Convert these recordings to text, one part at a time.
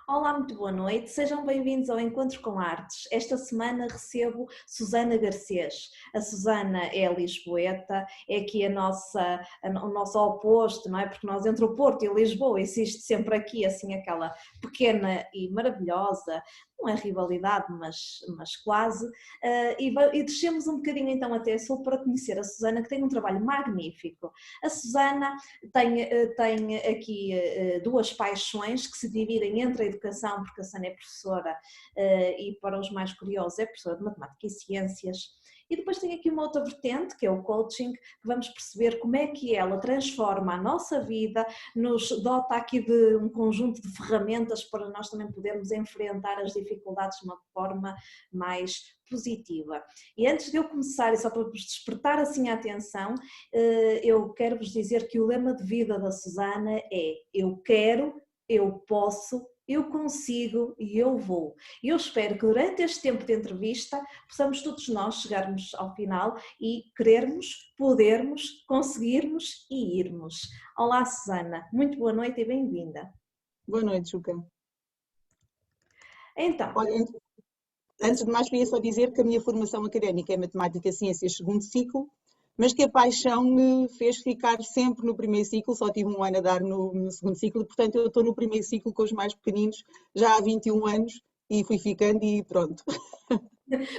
Olá, muito boa noite, sejam bem-vindos ao Encontro com Artes. Esta semana recebo Susana Garcês. A Susana é lisboeta, é aqui o nosso oposto, não é? Porque nós entre o Porto e Lisboa existe sempre aqui assim aquela pequena e maravilhosa, não é rivalidade, mas quase, e descemos um bocadinho então até Sul para conhecer a Susana, que tem um trabalho magnífico. A Susana tem aqui duas paixões que se dividem entre a educação, porque a Susana é professora e para os mais curiosos é professora de matemática e ciências. E depois tem aqui uma outra vertente, que é o coaching, que vamos perceber como é que ela transforma a nossa vida, nos dota aqui de um conjunto de ferramentas para nós também podermos enfrentar as dificuldades de uma forma mais positiva. E antes de eu começar, e só para vos despertar assim a atenção, eu quero vos dizer que o lema de vida da Susana é: eu quero, eu posso, eu consigo e eu vou. E eu espero que durante este tempo de entrevista possamos todos nós chegarmos ao final e querermos, podermos, conseguirmos e irmos. Olá, Susana, muito boa noite e bem-vinda. Boa noite, Juca. Então, Olha, antes de mais queria só dizer que a minha formação académica é Matemática e Ciências segundo ciclo, mas que a paixão me fez ficar sempre no primeiro ciclo, só tive um ano a dar no segundo ciclo, portanto eu estou no primeiro ciclo com os mais pequeninos já há 21 anos e fui ficando e pronto.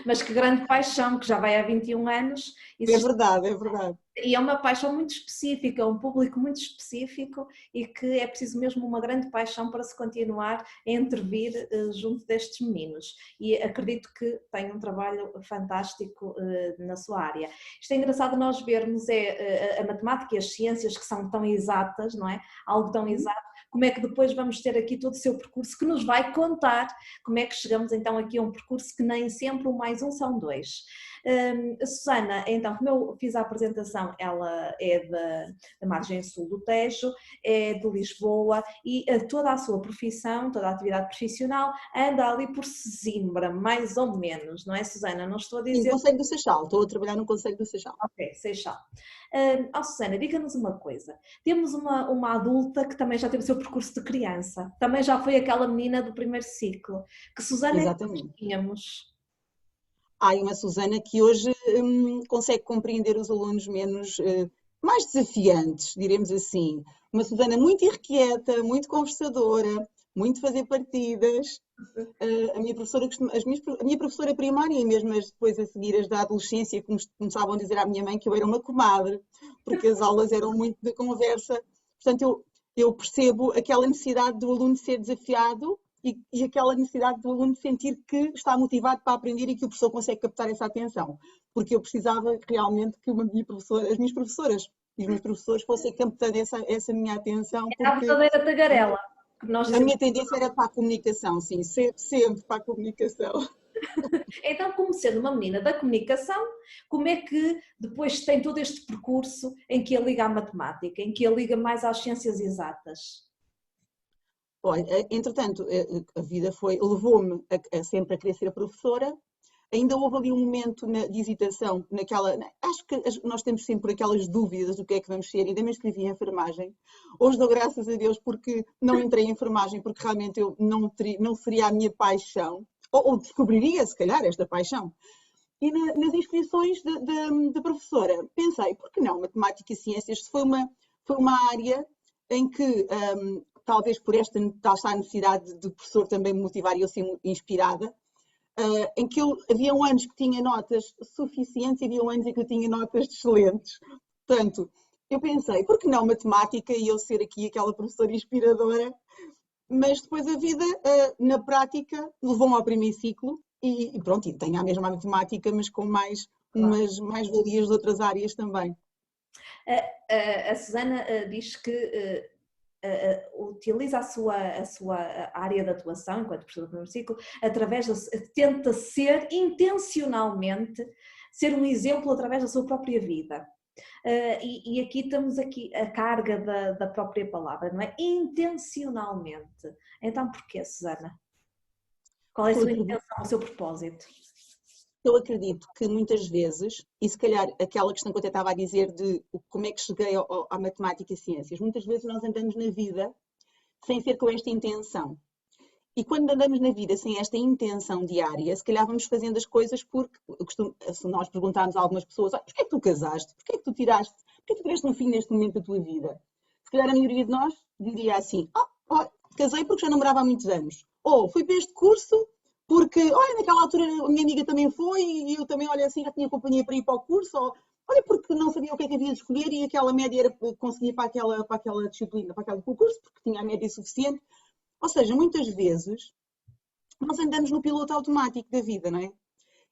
mas que grande paixão, que já vai há 21 anos. É verdade, é verdade. E é uma paixão muito específica, um público muito específico e que é preciso mesmo uma grande paixão para se continuar a intervir junto destes meninos. E acredito que tem um trabalho fantástico na sua área. Isto é engraçado nós vermos a matemática e as ciências que são tão exatas, não é? Algo tão exato. Como é que depois vamos ter aqui todo o seu percurso que nos vai contar como é que chegamos então aqui a um percurso que nem sempre um mais um são dois. A Susana, então, como eu fiz a apresentação, ela é da margem sul do Tejo, é de Lisboa e toda a sua profissão, toda a atividade profissional anda ali por Sesimbra, mais ou menos, não é, Susana? Não estou a Sim, dizer... Conselho do Seixal, estou a trabalhar no Conselho do Seixal. Ok, Seixal. Susana, diga-nos uma coisa. Temos uma adulta que também já teve o seu percurso de criança, também já foi aquela menina do primeiro ciclo. Que Susana é que nós Exatamente. tínhamos? Há uma Susana que hoje consegue compreender os alunos mais desafiantes, diremos assim. Uma Susana muito irrequieta, muito conversadora, muito fazer partidas. A minha professora, a minha professora primária e mesmo depois a seguir as da adolescência começavam a dizer à minha mãe que eu era uma comadre, porque as aulas eram muito de conversa. Portanto, eu percebo aquela necessidade do aluno ser desafiado e aquela necessidade do aluno sentir que está motivado para aprender e que o professor consegue captar essa atenção. Porque eu precisava realmente que as minhas professoras e os meus professores fossem captando essa minha atenção, Era a porque verdadeira tagarela, que nós a dizemos. minha tendência era para a comunicação, sim, sempre para a comunicação. Então, como sendo uma menina da comunicação, como é que depois tem todo este percurso em que a liga à matemática, em que a liga mais às ciências exatas? Olha, entretanto, a vida levou-me sempre a querer ser a professora. Ainda houve ali um momento de hesitação acho que nós temos sempre aquelas dúvidas do que é que vamos ser, ainda me inscrevi em enfermagem. Hoje dou graças a Deus porque não entrei em enfermagem, porque realmente eu não seria a minha paixão, ou descobriria se calhar esta paixão. E nas inscrições de professora, pensei, por que não? Matemática e ciências foi uma área em que, talvez por esta necessidade do professor também me motivar e eu ser inspirada, em que havia anos que tinha notas suficientes e havia anos em que eu tinha notas excelentes. Portanto, eu pensei, por que não matemática e eu ser aqui aquela professora inspiradora? Mas depois a vida, na prática, levou-me ao primeiro ciclo e pronto, e tenho a mesma matemática, mas com Claro. umas mais-valias de outras áreas também. A Susana diz que utiliza a sua área de atuação enquanto professora do primeiro ciclo tenta ser intencionalmente ser um exemplo através da sua própria vida. E aqui temos a carga da própria palavra, não é? Intencionalmente. Então porquê, Susana? Qual é a sua Porque intenção, o seu propósito? eu acredito que muitas vezes, e se calhar aquela questão que eu até estava a dizer de como é que cheguei à matemática e ciências, muitas vezes nós andamos na vida sem ser com esta intenção. E quando andamos na vida sem esta intenção diária, se calhar vamos fazendo as coisas porque, se nós perguntarmos a algumas pessoas, porquê é que tu casaste? Porquê é que tu tiraste? Porquê é que tu tiveste um fim neste momento da tua vida? Se calhar a maioria de nós diria assim, casei porque já namorava há muitos anos. Ou fui para este curso porque, olha, naquela altura a minha amiga também foi e eu também, olha, assim, já tinha companhia para ir para o curso. Ou, olha, porque não sabia o que é que havia de escolher e aquela média era, conseguia para aquela disciplina, para aquele curso, porque tinha a média suficiente. Ou seja, muitas vezes nós andamos no piloto automático da vida, não é?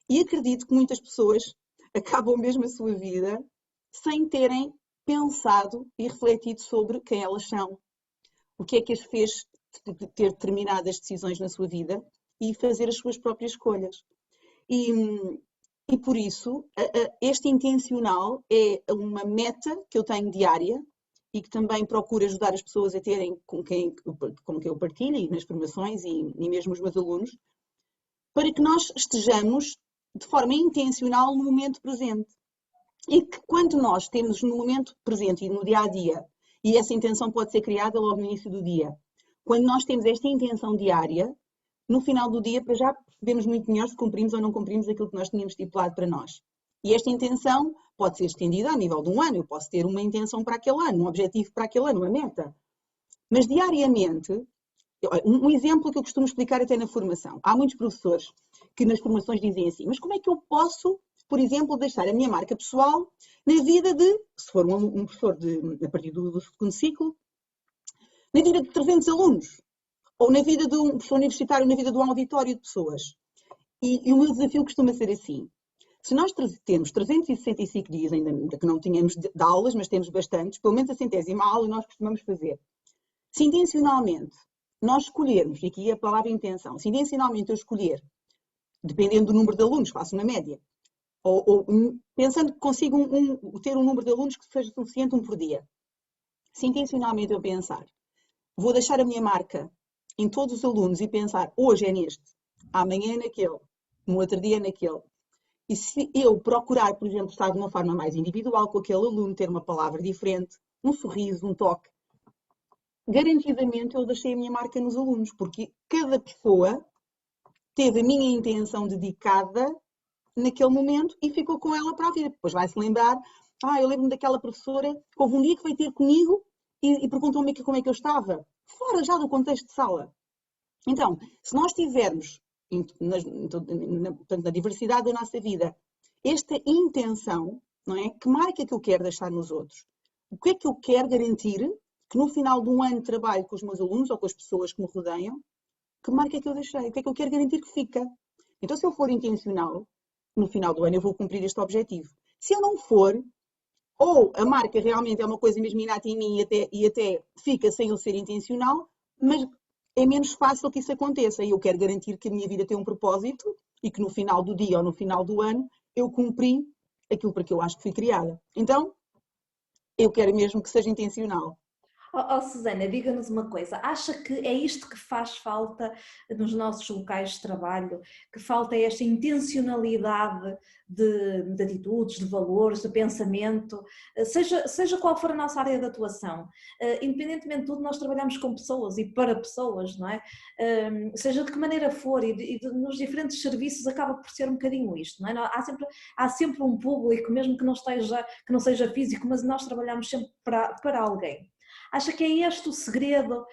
E acredito que muitas pessoas acabam mesmo a sua vida sem terem pensado e refletido sobre quem elas são, o que é que as fez ter determinadas decisões na sua vida e fazer as suas próprias escolhas. E por isso, este intencional é uma meta que eu tenho diária e que também procuro ajudar as pessoas a terem com quem eu partilho, nas formações e mesmo os meus alunos, para que nós estejamos de forma intencional no momento presente. E que quando nós temos no momento presente e no dia-a-dia, e essa intenção pode ser criada logo no início do dia, quando nós temos esta intenção diária, no final do dia, para já percebemos muito melhor se cumprimos ou não cumprimos aquilo que nós tínhamos estipulado para nós. E esta intenção pode ser estendida a nível de um ano. Eu posso ter uma intenção para aquele ano, um objetivo para aquele ano, uma meta. Mas diariamente, um exemplo que eu costumo explicar até na formação. Há muitos professores que nas formações dizem assim, mas como é que eu posso, por exemplo, deixar a minha marca pessoal na vida de, se for um professor a partir do segundo ciclo, na vida de 300 alunos, ou na vida de um professor universitário, na vida de um auditório de pessoas. E o meu desafio costuma ser assim, se nós temos 365 dias, ainda que não tenhamos de aulas, mas temos bastantes, pelo menos a 100ª aula nós costumamos fazer. Se intencionalmente nós escolhermos, e aqui a palavra intenção, se intencionalmente eu escolher, dependendo do número de alunos, faço uma média, ou pensando que consigo ter um número de alunos que seja suficiente um por dia. Se intencionalmente eu pensar, vou deixar a minha marca em todos os alunos e pensar, hoje é neste, amanhã é naquele, no outro dia é naquele. E se eu procurar, por exemplo, estar de uma forma mais individual com aquele aluno, ter uma palavra diferente, um sorriso, um toque, garantidamente eu deixei a minha marca nos alunos, porque cada pessoa teve a minha intenção dedicada naquele momento e ficou com ela para a vida. Depois vai-se lembrar, eu lembro-me daquela professora que houve um dia que veio ter comigo e perguntou-me como é que eu estava, fora já do contexto de sala. Então, se nós tivermos, na diversidade da nossa vida, esta intenção, não é? Que marca é que eu quero deixar nos outros? O que é que eu quero garantir que no final de um ano de trabalho com os meus alunos ou com as pessoas que me rodeiam, que marca é que eu deixei? O que é que eu quero garantir que fica? Então, se eu for intencional, no final do ano eu vou cumprir este objetivo. Se eu não for, ou a marca realmente é uma coisa mesmo inata em mim e até fica sem eu ser intencional, mas é menos fácil que isso aconteça. E eu quero garantir que a minha vida tem um propósito e que no final do dia ou no final do ano eu cumpri aquilo para que eu acho que fui criada. Então, eu quero mesmo que seja intencional. Susana, diga-nos uma coisa, acha que é isto que faz falta nos nossos locais de trabalho, que falta esta intencionalidade de atitudes, de valores, de pensamento, seja qual for a nossa área de atuação, independentemente de tudo nós trabalhamos com pessoas e para pessoas, não é? Seja de que maneira for nos diferentes serviços acaba por ser um bocadinho isto, não é? Há sempre um público, mesmo que não seja físico, mas nós trabalhamos sempre para alguém. Acha que é este o segredo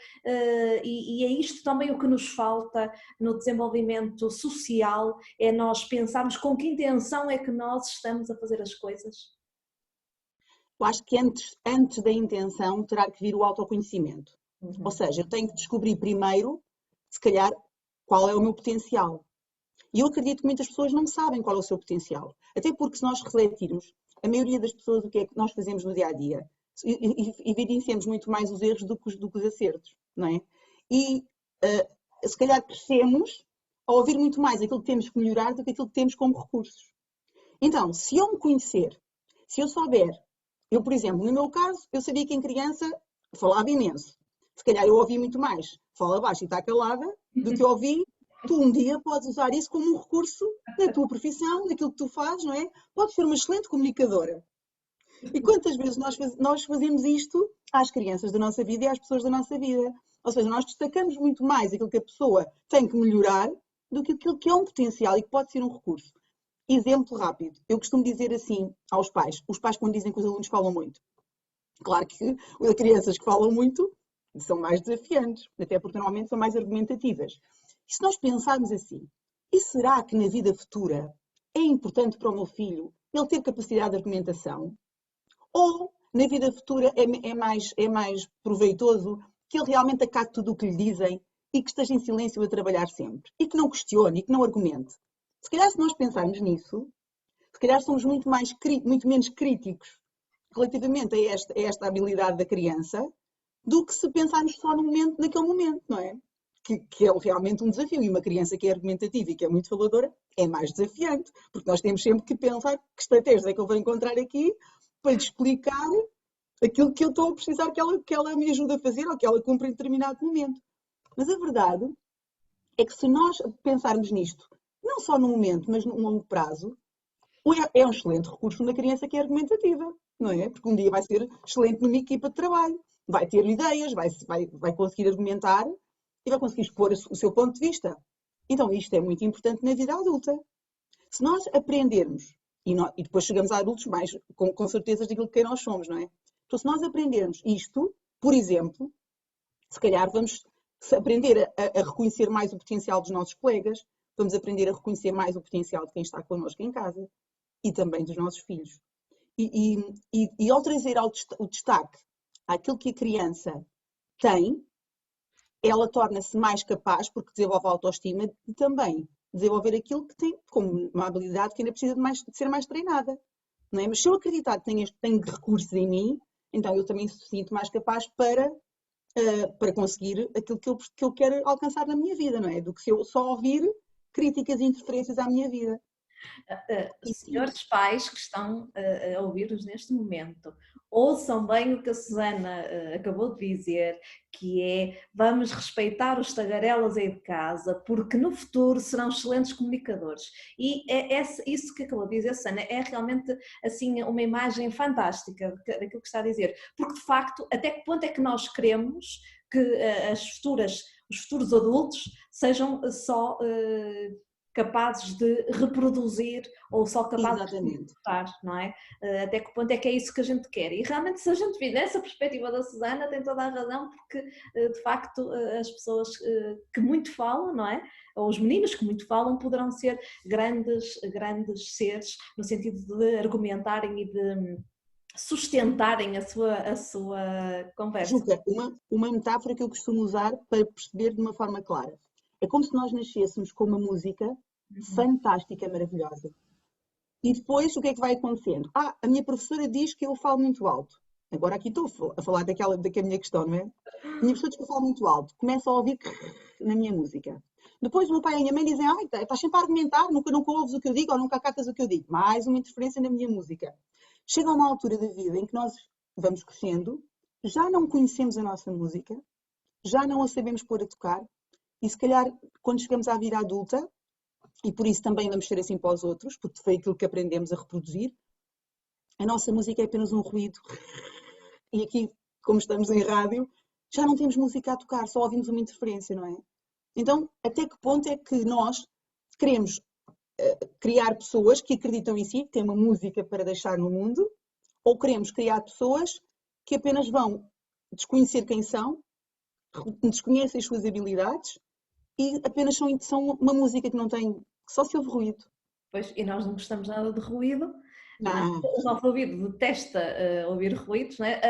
e é isto também o que nos falta no desenvolvimento social, é nós pensarmos com que intenção é que nós estamos a fazer as coisas? Eu acho que antes da intenção terá que vir o autoconhecimento. Ou seja, eu tenho que descobrir primeiro, se calhar, qual é o meu potencial. E eu acredito que muitas pessoas não sabem qual é o seu potencial. Até porque se nós refletirmos, a maioria das pessoas, o que é que nós fazemos no dia-a-dia? Evidenciamos muito mais os erros do que os acertos, não é? E se calhar crescemos a ouvir muito mais aquilo que temos que melhorar do que aquilo que temos como recursos. Então, se eu me conhecer, se eu souber, eu, por exemplo, no meu caso, eu sabia que em criança falava imenso. Se calhar eu ouvi muito mais, fala baixo e está calada, do que ouvi, tu um dia podes usar isso como um recurso na tua profissão, naquilo que tu fazes, não é? Podes ser uma excelente comunicadora. E quantas vezes nós fazemos isto às crianças da nossa vida e às pessoas da nossa vida? Ou seja, nós destacamos muito mais aquilo que a pessoa tem que melhorar do que aquilo que é um potencial e que pode ser um recurso. Exemplo rápido. Eu costumo dizer assim aos pais. Os pais quando dizem que os alunos falam muito. Claro que as crianças que falam muito são mais desafiantes, até porque normalmente são mais argumentativas. E se nós pensarmos assim, e será que na vida futura é importante para o meu filho ele ter capacidade de argumentação? Ou na vida futura é mais proveitoso que ele realmente acate tudo o que lhe dizem e que esteja em silêncio a trabalhar sempre? E que não questione e que não argumente? Se calhar se nós pensarmos nisso, se calhar somos muito menos críticos relativamente a esta habilidade da criança do que se pensarmos só no momento, naquele momento, não é? Que é realmente um desafio. E uma criança que é argumentativa e que é muito faladora é mais desafiante, porque nós temos sempre que pensar que estratégias é que eu vou encontrar aqui para lhe explicar aquilo que eu estou a precisar que ela me ajude a fazer ou que ela cumpra em determinado momento. Mas a verdade é que se nós pensarmos nisto, não só no momento, mas no longo prazo, é um excelente recurso na criança que é argumentativa, não é? Porque um dia vai ser excelente numa equipa de trabalho, vai ter ideias, vai conseguir argumentar e vai conseguir expor o seu ponto de vista. Então isto é muito importante na vida adulta. Se nós aprendermos, e depois chegamos a adultos mais com certeza daquilo que nós somos, não é? Então se nós aprendermos isto, por exemplo, se calhar vamos aprender a reconhecer mais o potencial dos nossos colegas, vamos aprender a reconhecer mais o potencial de quem está connosco em casa e também dos nossos filhos. E ao trazer o destaque àquilo que a criança tem, ela torna-se mais capaz, porque desenvolve a autoestima, de também desenvolver aquilo que tem como uma habilidade que ainda precisa de ser mais treinada. Não é? Mas se eu acreditar que tenho recursos em mim, então eu também me sinto mais capaz para conseguir aquilo que eu quero alcançar na minha vida, não é? Do que se eu só ouvir críticas e interferências à minha vida. Senhores pais que estão a ouvir-nos neste momento, ouçam bem o que a Susana acabou de dizer, que é: vamos respeitar os tagarelas aí de casa, porque no futuro serão excelentes comunicadores. E isso que acabou de dizer, Susana, é realmente assim uma imagem fantástica daquilo que está a dizer, porque de facto, até que ponto é que nós queremos que os futuros adultos sejam só capazes de reproduzir ou só capazes de executar, não é? Até que ponto é que é isso que a gente quer? E realmente, se a gente vir nessa perspectiva da Susana, tem toda a razão, porque de facto as pessoas que muito falam, não é? Ou os meninos que muito falam poderão ser grandes seres no sentido de argumentarem e de sustentarem a sua conversa. Juca, uma metáfora que eu costumo usar para perceber de uma forma clara. É como se nós nascêssemos com uma música fantástica, maravilhosa. E depois o que é que vai acontecendo? A minha professora diz que eu falo muito alto. Agora aqui estou a falar daquela minha questão, não é? A minha professora diz que eu falo muito alto. Começo a ouvir na minha música. Depois o meu pai e a minha mãe dizem: estás sempre a argumentar, nunca ouves o que eu digo ou nunca acatas o que eu digo. Mais uma interferência na minha música. Chega a uma altura da vida em que nós vamos crescendo, já não conhecemos a nossa música, já não a sabemos pôr a tocar, e se calhar quando chegamos à vida adulta, e por isso também vamos ser assim para os outros, porque foi aquilo que aprendemos a reproduzir, a nossa música é apenas um ruído. E aqui, como estamos em rádio, já não temos música a tocar, só ouvimos uma interferência, não é? Então, até que ponto é que nós queremos criar pessoas que acreditam em si, que têm uma música para deixar no mundo, ou queremos criar pessoas que apenas vão desconhecer quem são, desconhecem as suas habilidades e apenas são uma música que não tem, que só se ouve ruído. Pois, e nós não gostamos nada de ruído. Não. O nosso ouvido detesta ouvir ruídos, não é?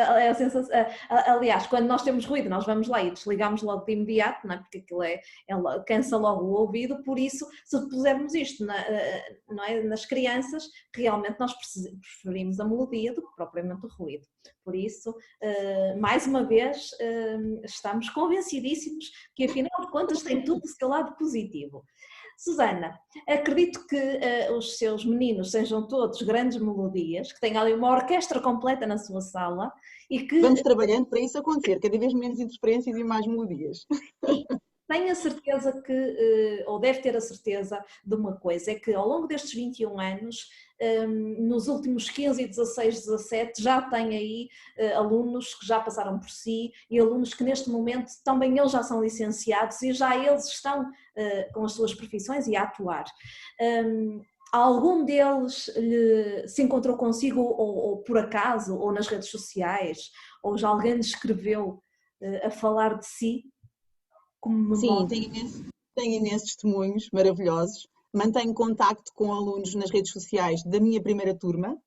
Aliás, quando nós temos ruído, nós vamos lá e desligamos logo de imediato, não é? Porque aquilo cansa logo o ouvido. Por isso, se pusermos isto não é? Nas crianças, realmente nós preferimos a melodia do que propriamente o ruído. Por isso, mais uma vez, estamos convencidíssimos que, afinal de contas, tem tudo o seu lado positivo. Susana, acredito que os seus meninos sejam todos grandes melodias, que tenham ali uma orquestra completa na sua sala e que... Vamos trabalhando para isso acontecer, cada vez menos interferências e mais melodias. Tenho a certeza que, ou deve ter a certeza de uma coisa, é que ao longo destes 21 anos, nos últimos 15, 16, 17, já tem aí alunos que já passaram por si e alunos que neste momento também eles já são licenciados e já eles estão com as suas profissões e a atuar. Algum deles se encontrou consigo ou por acaso, ou nas redes sociais, ou já alguém lhe escreveu a falar de si? Como Sim, memória. tenho imensos testemunhos maravilhosos. Mantenho contacto com alunos nas redes sociais da minha primeira turma.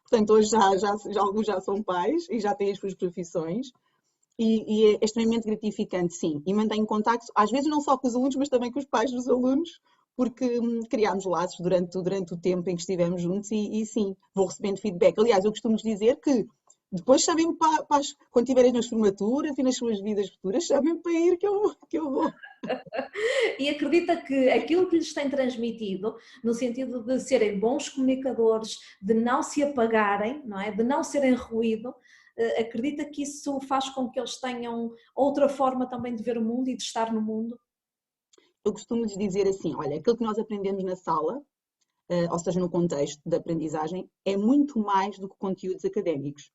Portanto, hoje já alguns já são pais e já têm as suas profissões. E é extremamente gratificante, sim. E mantenho contacto, às vezes não só com os alunos, mas também com os pais dos alunos, porque criámos laços durante o tempo em que estivemos juntos e sim, vou recebendo feedback. Aliás, eu costumo dizer que depois chamem-me quando estiverem nas formaturas e nas suas vidas futuras, chamem-me para ir que eu vou. E acredita que aquilo que lhes tem transmitido, no sentido de serem bons comunicadores, de não se apagarem, não é? De não serem ruído, acredita que isso faz com que eles tenham outra forma também de ver o mundo e de estar no mundo? Eu costumo lhes dizer assim: olha, aquilo que nós aprendemos na sala, ou seja, no contexto da aprendizagem, é muito mais do que conteúdos académicos.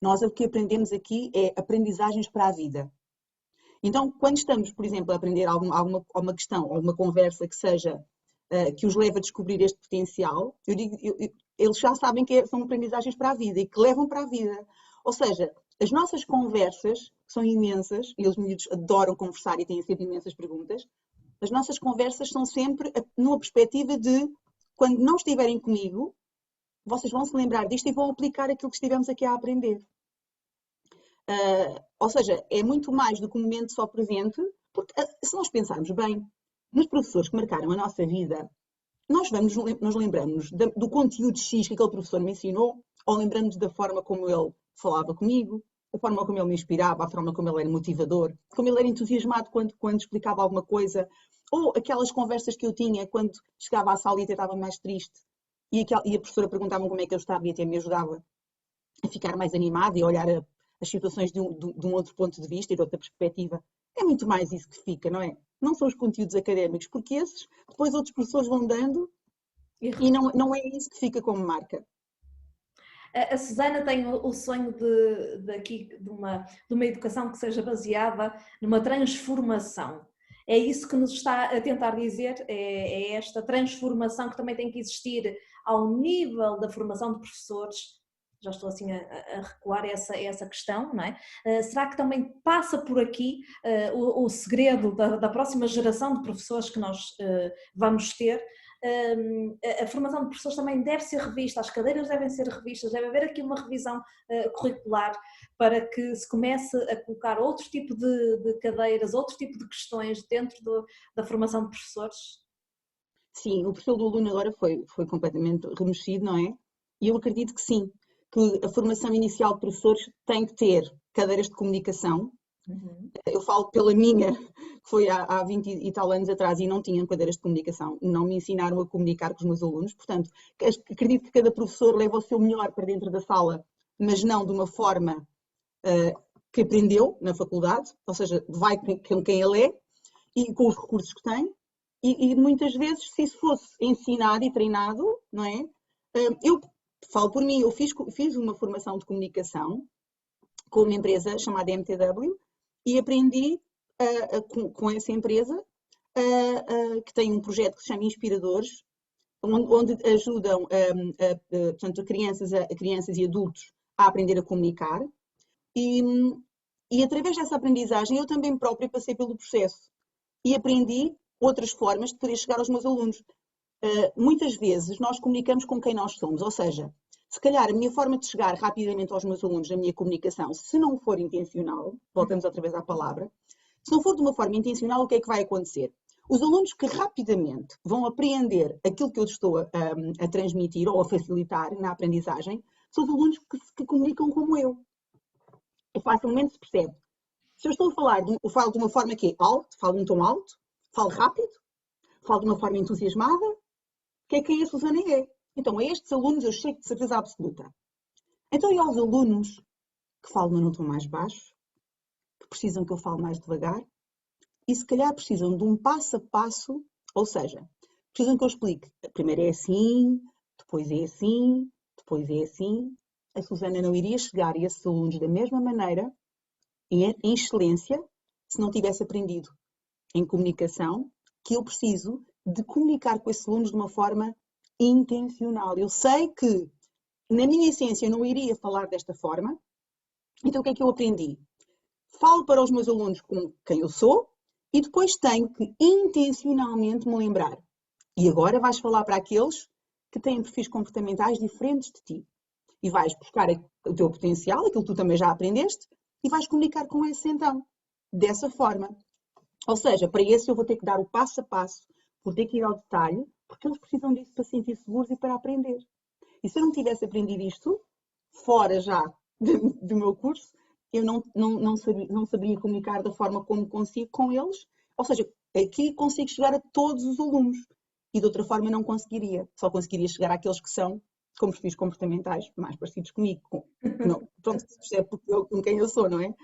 Nós o que aprendemos aqui é aprendizagens para a vida. Então, quando estamos, por exemplo, a aprender alguma questão ou uma conversa que seja que os leve a descobrir este potencial, eles já sabem que são aprendizagens para a vida e que levam para a vida. Ou seja, as nossas conversas, que são imensas, e os miúdos adoram conversar e têm sempre imensas perguntas, as nossas conversas são sempre numa perspectiva de, quando não estiverem comigo, vocês vão se lembrar disto e vão aplicar aquilo que estivemos aqui a aprender. Ou seja, é muito mais do que um momento só presente, porque se nós pensarmos bem, nos professores que marcaram a nossa vida, nós lembramos do conteúdo X que aquele professor me ensinou, ou lembramos da forma como ele falava comigo, a forma como ele me inspirava, a forma como ele era motivador, como ele era entusiasmado quando explicava alguma coisa, ou aquelas conversas que eu tinha quando chegava à sala e até estava mais triste, e a professora perguntava-me como é que eu estava e até me ajudava a ficar mais animado e a olhar as situações de um outro ponto de vista e de outra perspectiva. É muito mais isso que fica, não é? Não são os conteúdos académicos, porque esses depois outros professores vão dando e não é isso que fica como marca. A Susana tem o sonho de uma educação que seja baseada numa transformação. É isso que nos está a tentar dizer, é esta transformação que também tem que existir ao nível da formação de professores. Já estou assim a recuar essa questão, não é? Será que também passa por aqui o segredo da próxima geração de professores que nós vamos ter? A formação de professores também deve ser revista, as cadeiras devem ser revistas, deve haver aqui uma revisão curricular para que se comece a colocar outro tipo de cadeiras, outro tipo de questões dentro da formação de professores. Sim, o perfil do aluno agora foi completamente remexido, não é? E eu acredito que sim, que a formação inicial de professores tem que ter cadeiras de comunicação. Uhum. Eu falo pela minha, que foi há 20 e tal anos atrás e não tinha cadeiras de comunicação, não me ensinaram a comunicar com os meus alunos, portanto, acredito que cada professor leva o seu melhor para dentro da sala, mas não de uma forma que aprendeu na faculdade, ou seja, vai com quem ele é e com os recursos que tem, e muitas vezes, se isso fosse ensinado e treinado, não é? Eu falo por mim, eu fiz uma formação de comunicação com uma empresa chamada MTW e aprendi com essa empresa que tem um projeto que se chama Inspiradores, onde ajudam portanto, crianças e adultos a aprender a comunicar e, e através dessa aprendizagem eu também própria passei pelo processo e aprendi outras formas de poder chegar aos meus alunos. Muitas vezes nós comunicamos com quem nós somos, ou seja, se calhar a minha forma de chegar rapidamente aos meus alunos, a minha comunicação, se não for intencional, voltamos outra vez à palavra, se não for de uma forma intencional, o que é que vai acontecer? Os alunos que rapidamente vão apreender aquilo que eu estou a transmitir ou a facilitar na aprendizagem, são os alunos que comunicam como eu. E facilmente se percebe. Se eu estou a falar, eu falo de uma forma que é alto, falo de um tom alto, falo rápido, falo de uma forma entusiasmada, que é quem a Susana é. Então, a estes alunos eu chego de certeza absoluta. Então, e aos alunos que falam num tom mais baixo, que precisam que eu fale mais devagar, e se calhar precisam de um passo a passo, ou seja, precisam que eu explique. Primeiro é assim, depois é assim, depois é assim. A Susana não iria chegar a esses alunos da mesma maneira, em excelência, se não tivesse aprendido em comunicação, que eu preciso de comunicar com esses alunos de uma forma intencional. Eu sei que, na minha essência, eu não iria falar desta forma, então o que é que eu aprendi? Falo para os meus alunos com quem eu sou e depois tenho que intencionalmente me lembrar. E agora vais falar para aqueles que têm perfis comportamentais diferentes de ti. E vais buscar o teu potencial, aquilo que tu também já aprendeste, e vais comunicar com esse então. Dessa forma. Ou seja, para esse eu vou ter que dar o passo a passo, vou ter que ir ao detalhe, porque eles precisam disso para se sentir seguros e para aprender. E se eu não tivesse aprendido isto, fora já do meu curso, eu não saberia comunicar da forma como consigo com eles. Ou seja, aqui consigo chegar a todos os alunos. E de outra forma não conseguiria. Só conseguiria chegar àqueles que são com perfis comportamentais mais parecidos comigo. Não, pronto, se percebe com quem eu sou, não é?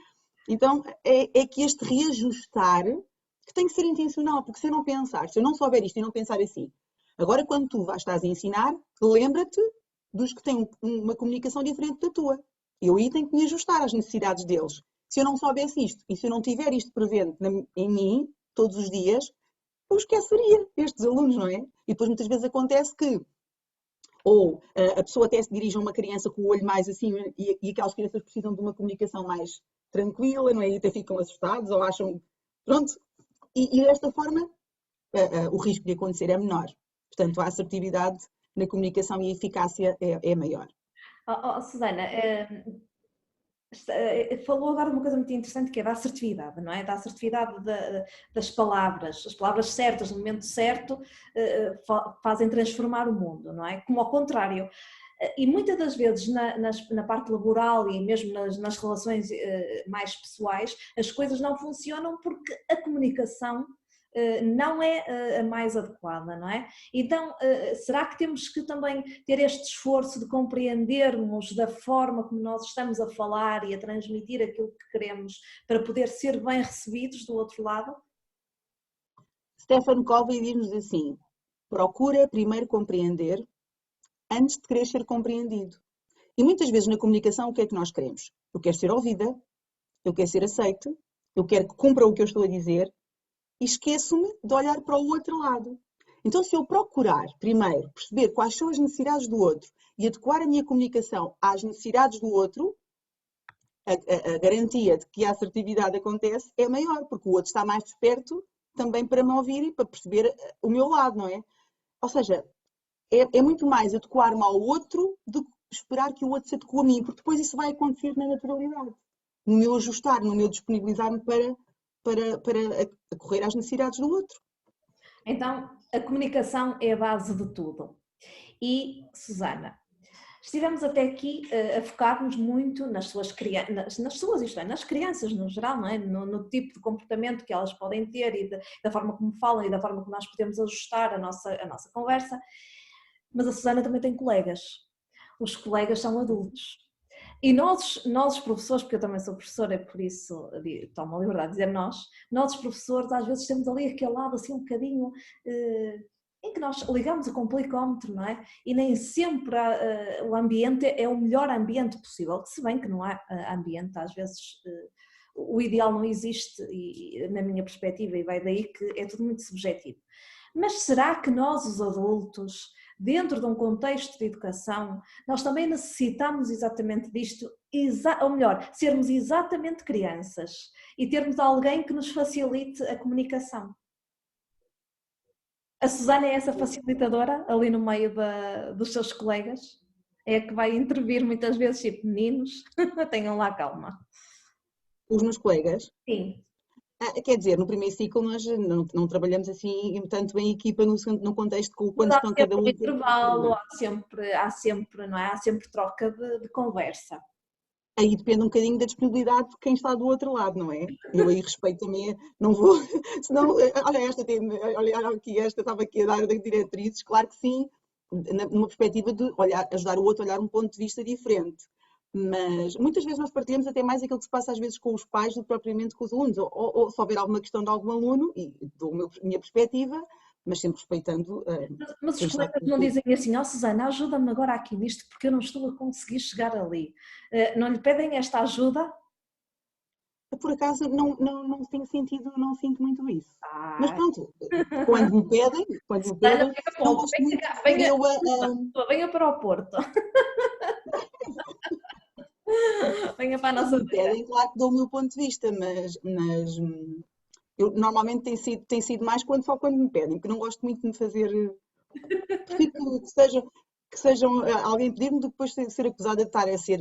Então, é que este reajustar que tem que ser intencional, porque se eu não pensar, se eu não souber isto e não pensar assim, agora quando tu estás a ensinar, lembra-te dos que têm uma comunicação diferente da tua. Eu aí tenho que me ajustar às necessidades deles. Se eu não soubesse isto e se eu não tiver isto presente em mim, todos os dias, eu esqueceria estes alunos, não é? E depois muitas vezes acontece que ou a pessoa até se dirige a uma criança com o olho mais assim e aquelas crianças precisam de uma comunicação mais tranquila, não é? E até ficam assustados ou acham, pronto, e desta forma o risco de acontecer é menor. Portanto, a assertividade na comunicação e a eficácia é maior. Susana, falou agora uma coisa muito interessante que é da assertividade, não é? Da assertividade das palavras. As palavras certas, no momento certo, fazem transformar o mundo, não é? Como ao contrário. E muitas das vezes na parte laboral e mesmo nas relações mais pessoais, as coisas não funcionam porque a comunicação não é a mais adequada, não é? Então, será que temos que também ter este esforço de compreendermos da forma como nós estamos a falar e a transmitir aquilo que queremos para poder ser bem recebidos do outro lado? Stephen Covey diz-nos assim: procura primeiro compreender antes de querer ser compreendido. E muitas vezes na comunicação o que é que nós queremos? Eu quero ser ouvida, eu quero ser aceite, eu quero que cumpra o que eu estou a dizer e esqueço-me de olhar para o outro lado. Então, se eu procurar primeiro perceber quais são as necessidades do outro e adequar a minha comunicação às necessidades do outro, a garantia de que a assertividade acontece é maior, porque o outro está mais desperto também para me ouvir e para perceber o meu lado, não é? Ou seja, é muito mais adequar-me ao outro do que esperar que o outro se adeque a mim, porque depois isso vai acontecer na naturalidade. No meu ajustar, no meu disponibilizar-me para acorrer às necessidades do outro. Então, a comunicação é a base de tudo. E, Susana, estivemos até aqui a focar-nos muito nas suas isto é, nas crianças no geral, não é? No tipo de comportamento que elas podem ter e da forma como falam e da forma como nós podemos ajustar a nossa conversa. Mas a Susana também tem colegas. Os colegas são adultos. E nós os professores, porque eu também sou professora, é por isso tomo a liberdade de dizer nós os professores às vezes temos ali aquele lado assim um bocadinho em que nós ligamos o complicómetro, não é? E nem sempre o ambiente é o melhor ambiente possível, que se bem que não há ambiente, às vezes o ideal não existe, e, na minha perspectiva, e vai daí que é tudo muito subjetivo. Mas será que nós, os adultos, dentro de um contexto de educação, nós também necessitamos exatamente disto, ou melhor, sermos exatamente crianças e termos alguém que nos facilite a comunicação? A Susana é essa facilitadora ali no meio dos seus colegas? É a que vai intervir muitas vezes, tipo, meninos, tenham lá calma. Os meus colegas, Sim. quer dizer, no primeiro ciclo nós não trabalhamos assim tanto em equipa no contexto com Mas quando há estão cada sempre um. um intervalo, não é? Há sempre troca de conversa. Aí depende um bocadinho da disponibilidade de quem está do outro lado, não é? Eu aí respeito também, não vou, senão, olha aqui, esta estava aqui a dar diretrizes, claro que sim, numa perspectiva de ajudar o outro a olhar um ponto de vista diferente. Mas muitas vezes nós partilhamos até mais aquilo que se passa às vezes com os pais do que propriamente com os alunos, ou se houver alguma questão de algum aluno, e dou a minha perspectiva, mas sempre respeitando Mas os quem está colegas não dizem assim, ó Susana, ajuda-me agora aqui nisto porque eu não estou a conseguir chegar ali. Não lhe pedem esta ajuda? Por acaso não tenho sentido, não sinto muito isso. Mas Ah, pronto, quando me Susana, pedem, fica não bom. gosto muito de ser eu Venha para o Porto. Venha para a quando nossa me beira. pedem, claro que dou o meu ponto de vista, mas eu normalmente tem sido mais só quando me pedem, porque não gosto muito de me fazer. Prefiro que sejam alguém pedir-me do que depois ser acusada de estar a ser.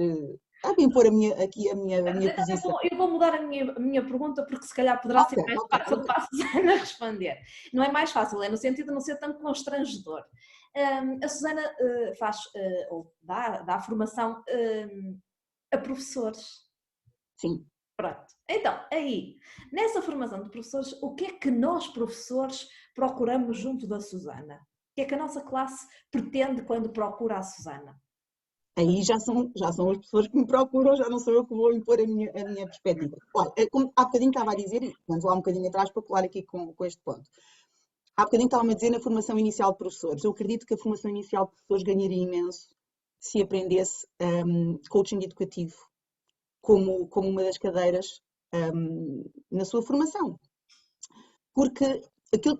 A me impor a minha Então posição. eu vou mudar a minha pergunta porque se calhar poderá Ok, ser mais ok, fácil ok. para a Susana responder. Não é mais fácil, é no sentido de não ser tão constrangedor. A Susana faz, ou dá formação a professores. Sim. Pronto. Então, aí, nessa formação de professores, o que é que nós, professores, procuramos junto da Susana? O que é que a nossa classe pretende quando procura a Susana? Aí já são as pessoas que me procuram, já não sou eu que vou impor a minha perspectiva. Olha, como há bocadinho estava a dizer, e vamos lá um bocadinho atrás para colar aqui com este ponto. Há bocadinho estava-me a dizer na formação inicial de professores. Eu acredito que a formação inicial de professores ganharia imenso se aprendesse coaching educativo como uma das cadeiras na sua formação. Porque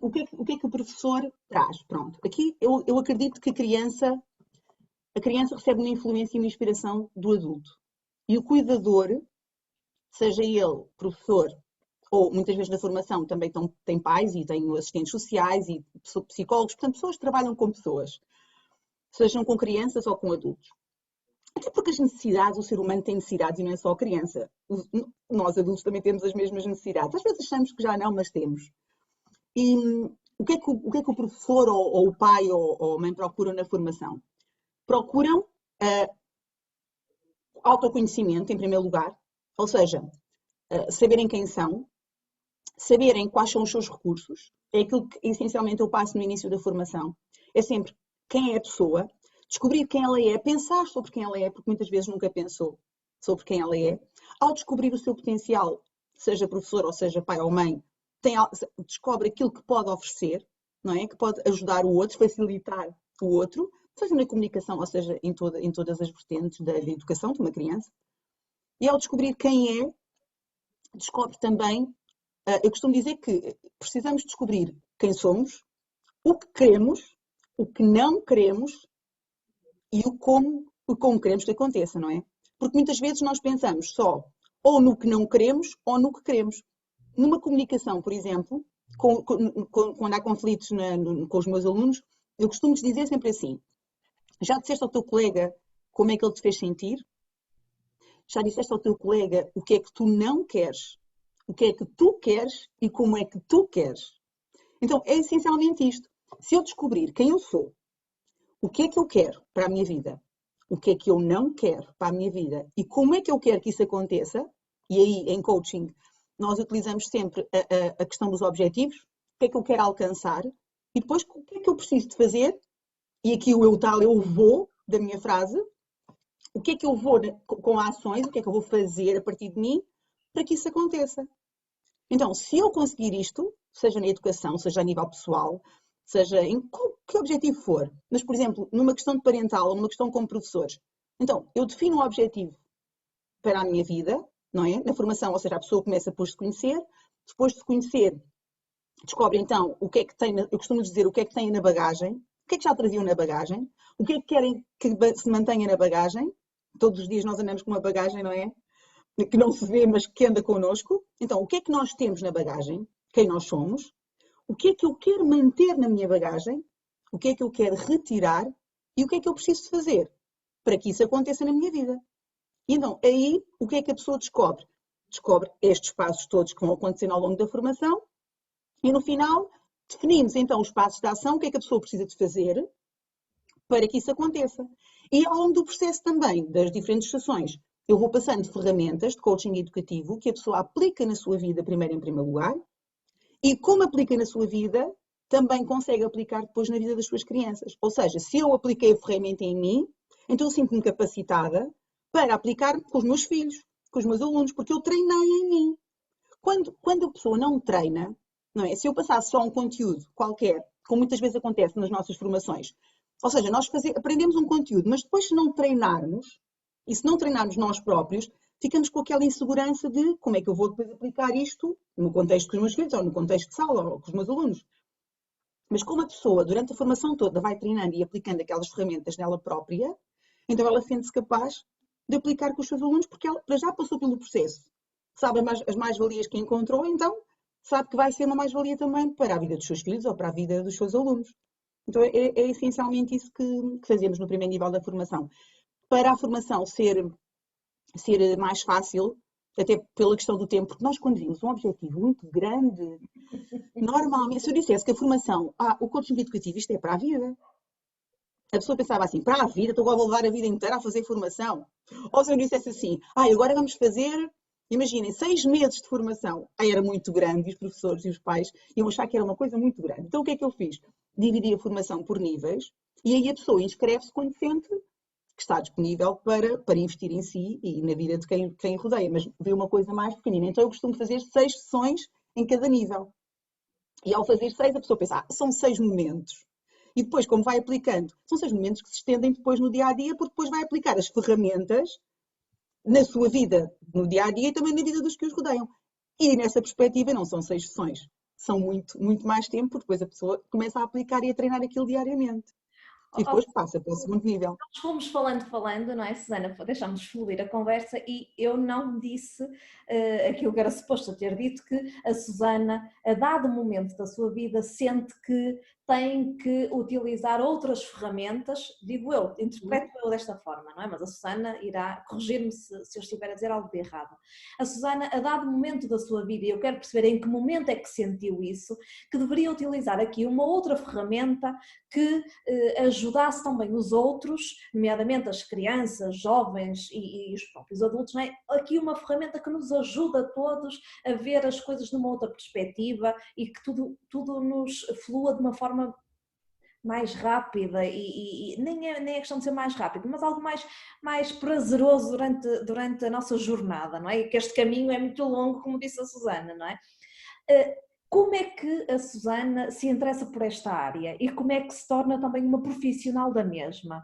o que é que o professor traz? Pronto, aqui eu acredito que a criança recebe uma influência e uma inspiração do adulto. E o cuidador, seja ele professor ou muitas vezes na formação também tem pais e tem assistentes sociais e psicólogos, portanto pessoas que trabalham com pessoas, sejam com crianças ou com adultos. Até porque as necessidades, o ser humano tem necessidades e não é só a criança. Nós adultos também temos as mesmas necessidades. Às vezes achamos que já não, mas temos. E o que é que o professor ou o pai ou a mãe procuram na formação? Procuram autoconhecimento, em primeiro lugar, ou seja, saberem quem são, saberem quais são os seus recursos, é aquilo que essencialmente eu passo no início da formação, é sempre quem é a pessoa, descobrir quem ela é, pensar sobre quem ela é, porque muitas vezes nunca pensou sobre quem ela é, ao descobrir o seu potencial, seja professor ou seja pai ou mãe, descobre aquilo que pode oferecer, não é? Que pode ajudar o outro, facilitar o outro, seja na comunicação ou seja em todas as vertentes da educação de uma criança. E ao descobrir quem é, descobre também. Eu costumo dizer que precisamos descobrir quem somos, o que queremos, o que não queremos e o como queremos que aconteça, não é? Porque muitas vezes nós pensamos só ou no que não queremos ou no que queremos. Numa comunicação, por exemplo, quando há conflitos com os meus alunos, eu costumo dizer sempre assim: já disseste ao teu colega como é que ele te fez sentir? Já disseste ao teu colega o que é que tu não queres? O que é que tu queres e como é que tu queres? Então, é essencialmente isto. Se eu descobrir quem eu sou, o que é que eu quero para a minha vida, o que é que eu não quero para a minha vida e como é que eu quero que isso aconteça, e aí em coaching nós utilizamos sempre a questão dos objetivos, o que é que eu quero alcançar e depois o que é que eu preciso de fazer, e aqui o eu vou da minha frase, o que é que eu vou com ações, o que é que eu vou fazer a partir de mim para que isso aconteça. Então, se eu conseguir isto, seja na educação, seja a nível pessoal, seja em qualquer objetivo for, mas, por exemplo, numa questão de parental ou numa questão como professores, então, eu defino um objetivo para a minha vida, não é? Na formação, ou seja, a pessoa começa por se conhecer, depois de se conhecer, descobre então o que é que tem, eu costumo dizer o que é que têm na bagagem, o que é que já traziam na bagagem, o que é que querem que se mantenha na bagagem, todos os dias nós andamos com uma bagagem, não é? Que não se vê, mas que anda connosco. Então, o que é que nós temos na bagagem? Quem nós somos? O que é que eu quero manter na minha bagagem? O que é que eu quero retirar? E o que é que eu preciso fazer para que isso aconteça na minha vida? E então, aí, o que é que a pessoa descobre? Descobre estes passos todos que vão acontecendo ao longo da formação e, no final, definimos então os passos de ação, o que é que a pessoa precisa de fazer para que isso aconteça. E ao longo do processo também, das diferentes sessões, eu vou passando ferramentas de coaching educativo que a pessoa aplica na sua vida, primeiro em primeiro lugar, e como aplica na sua vida, também consegue aplicar depois na vida das suas crianças. Ou seja, se eu apliquei a ferramenta em mim, então eu sinto-me capacitada para aplicar com os meus filhos, com os meus alunos, porque eu treinei em mim. Quando a pessoa não treina, não é? Se eu passasse só um conteúdo qualquer, como muitas vezes acontece nas nossas formações, ou seja, nós aprendemos um conteúdo, mas depois se não treinarmos, e se não treinarmos nós próprios, ficamos com aquela insegurança de como é que eu vou depois aplicar isto no contexto com os meus filhos, ou no contexto de sala, ou com os meus alunos. Mas como a pessoa, durante a formação toda, vai treinando e aplicando aquelas ferramentas nela própria, então ela sente-se capaz de aplicar com os seus alunos, porque ela já passou pelo processo. Sabe as mais-valias que encontrou, então sabe que vai ser uma mais-valia também para a vida dos seus filhos ou para a vida dos seus alunos. Então é essencialmente isso que fazemos no primeiro nível da formação. Para a formação ser mais fácil, até pela questão do tempo, porque nós quando vimos um objetivo muito grande, normalmente, se eu dissesse que a formação, o coaching educativo, isto é para a vida. A pessoa pensava assim, para a vida, estou agora a levar a vida inteira a fazer formação. Ou se eu dissesse assim, agora vamos fazer, imaginem, 6 meses de formação. Aí era muito grande, e os professores e os pais iam achar que era uma coisa muito grande. Então o que é que eu fiz? Dividi a formação por níveis, e aí a pessoa inscreve-se quando sente que está disponível para investir em si e na vida de quem rodeia, mas vê uma coisa mais pequenina. Então eu costumo fazer 6 sessões em cada nível. E ao fazer 6, a pessoa pensa, são 6 momentos. E depois, como vai aplicando, são 6 momentos que se estendem depois no dia a dia, porque depois vai aplicar as ferramentas na sua vida, no dia a dia e também na vida dos que os rodeiam. E nessa perspectiva, não são 6 sessões, são muito, muito mais tempo, porque depois a pessoa começa a aplicar e a treinar aquilo diariamente. E depois passa para o segundo nível. Nós fomos falando, não é, Susana? Deixámos fluir a conversa e eu não disse aquilo que era suposto ter dito, que a Susana, a dado momento da sua vida, sente que tem que utilizar outras ferramentas, digo eu, interpreto eu desta forma, não é? Mas a Susana irá corrigir-me se eu estiver a dizer algo de errado. A Susana, a dado momento da sua vida, e eu quero perceber em que momento é que sentiu isso, que deveria utilizar aqui uma outra ferramenta que ajudasse também os outros, nomeadamente as crianças, jovens e os próprios adultos, não é? Aqui uma ferramenta que nos ajuda a todos a ver as coisas numa outra perspectiva e que tudo nos flua de uma forma mais rápida e nem é questão de ser mais rápido, mas algo mais prazeroso durante a nossa jornada, não é? E que este caminho é muito longo, como disse a Susana, não é? Como é que a Susana se interessa por esta área e como é que se torna também uma profissional da mesma?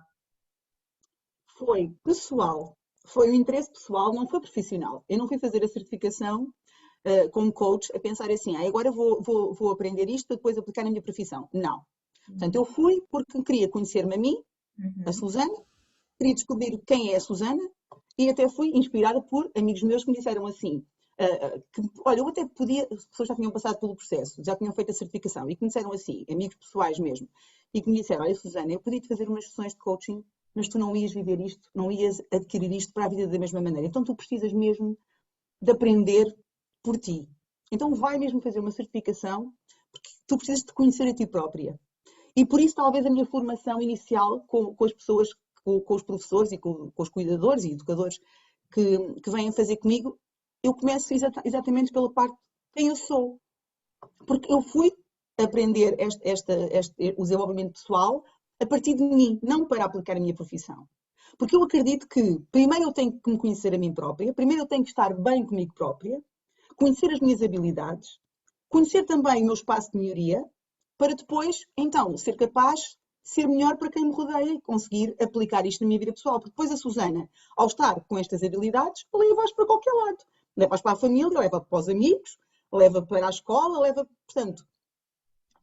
Foi pessoal, foi um interesse pessoal, não foi profissional. Eu não fui fazer a certificação como coach a pensar assim, agora vou aprender isto para depois aplicar na minha profissão. Não. Portanto, eu fui porque queria conhecer-me a mim, a Susana, queria descobrir quem é a Susana e até fui inspirada por amigos meus que me disseram assim, olha, eu até podia, as pessoas já tinham passado pelo processo, já tinham feito a certificação e que me disseram assim, amigos pessoais mesmo, e que me disseram, olha Susana, eu podia-te fazer umas sessões de coaching, mas tu não ias viver isto, não ias adquirir isto para a vida da mesma maneira. Então tu precisas mesmo de aprender por ti. Então vai mesmo fazer uma certificação, porque tu precisas de conhecer a ti própria. E por isso talvez a minha formação inicial com as pessoas, com os professores e com os cuidadores e educadores que vêm fazer comigo, eu começo exatamente pela parte de quem eu sou. Porque eu fui aprender o desenvolvimento pessoal a partir de mim, não para aplicar a minha profissão. Porque eu acredito que primeiro eu tenho que me conhecer a mim própria, primeiro eu tenho que estar bem comigo própria, conhecer as minhas habilidades, conhecer também o meu espaço de melhoria, para depois, então, ser capaz de ser melhor para quem me rodeia e conseguir aplicar isto na minha vida pessoal. Porque depois a Susana, ao estar com estas habilidades, leva-as para qualquer lado. Leva-as para a família, leva para os amigos, leva para a escola, leva... Portanto,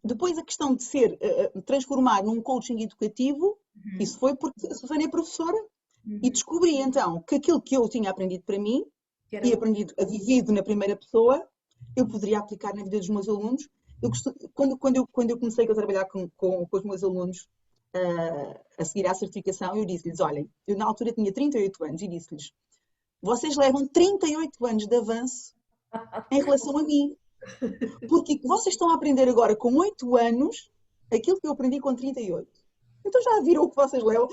depois a questão de ser, transformar num coaching educativo, isso foi porque a Susana é professora e descobri então que aquilo que eu tinha aprendido para mim e aprendido, vivido na primeira pessoa, eu poderia aplicar na vida dos meus alunos. Quando eu comecei a trabalhar com os meus alunos a seguir à certificação, eu disse-lhes, olhem, eu na altura tinha 38 anos e disse-lhes, vocês levam 38 anos de avanço em relação a mim. Porque vocês estão a aprender agora com 8 anos aquilo que eu aprendi com 38. Então já viram o que vocês levam?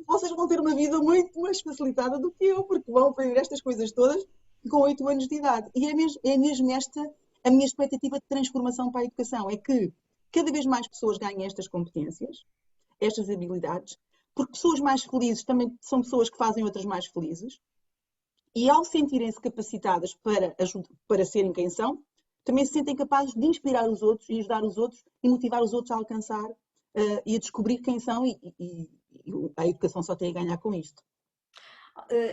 Vocês vão ter uma vida muito mais facilitada do que eu, porque vão aprender estas coisas todas com 8 anos de idade. E é mesmo esta a minha expectativa de transformação para a educação, é que cada vez mais pessoas ganhem estas competências, estas habilidades, porque pessoas mais felizes também são pessoas que fazem outras mais felizes. E ao sentirem-se capacitadas para serem quem são, também se sentem capazes de inspirar os outros e ajudar os outros e motivar os outros a alcançar e a descobrir quem são e a educação só tem a ganhar com isto.